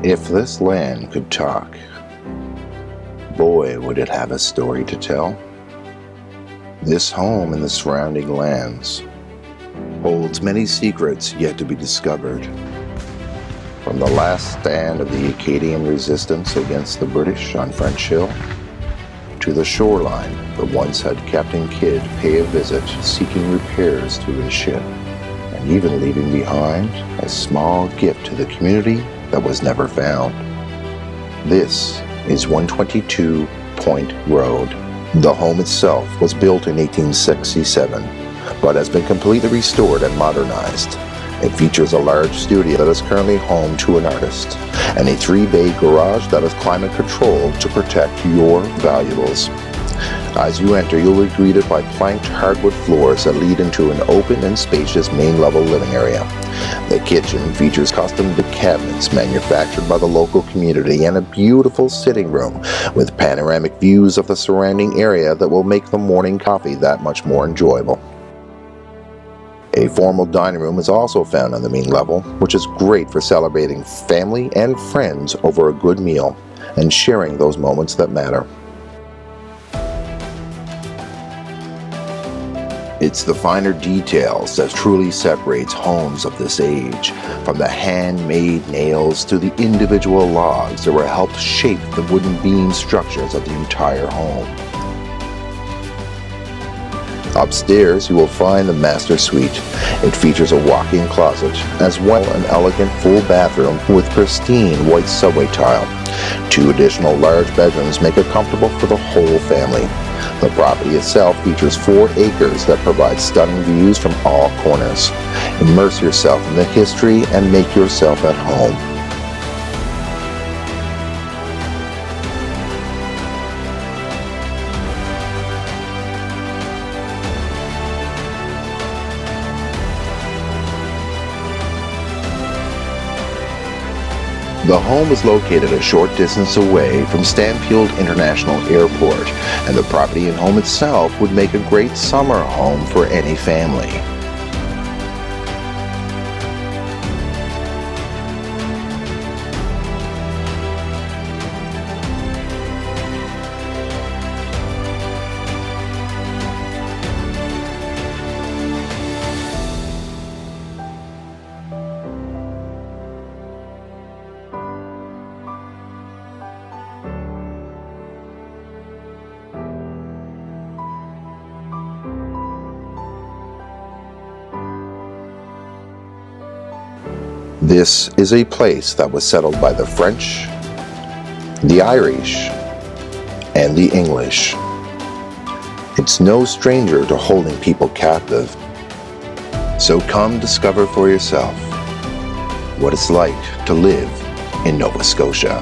If this land could talk, boy, would it have a story to tell. This home and the surrounding lands holds many secrets yet to be discovered. From the last stand of the Acadian resistance against the British on French Hill, to the shoreline that once had Captain Kidd pay a visit seeking repairs to his ship, and even leaving behind a small gift to the community that was never found. This is 122 Point Road. The home itself was built in 1867, but has been completely restored and modernized. It features a large studio that is currently home to an artist, and a 3-bay garage that is climate controlled to protect your valuables. As you enter, you'll be greeted by planked hardwood floors that lead into an open and spacious main level living area. The kitchen features custom cabinets manufactured by the local community and a beautiful sitting room with panoramic views of the surrounding area that will make the morning coffee that much more enjoyable. A formal dining room is also found on the main level, which is great for celebrating family and friends over a good meal and sharing those moments that matter. It's the finer details that truly separates homes of this age, from the handmade nails to the individual logs that were helped shape the wooden beam structures of the entire home. Upstairs, you will find the master suite. It features a walk-in closet, as well as an elegant full bathroom with pristine white subway tile. 2 additional large bedrooms make it comfortable for the whole family. The property itself features 4 acres that provide stunning views from all corners. Immerse yourself in the history and make yourself at home. The home is located a short distance away from Stansfield International Airport, and the property and home itself would make a great summer home for any family. This is a place that was settled by the French, the Irish, and the English. It's no stranger to holding people captive. So come discover for yourself what it's like to live in Nova Scotia.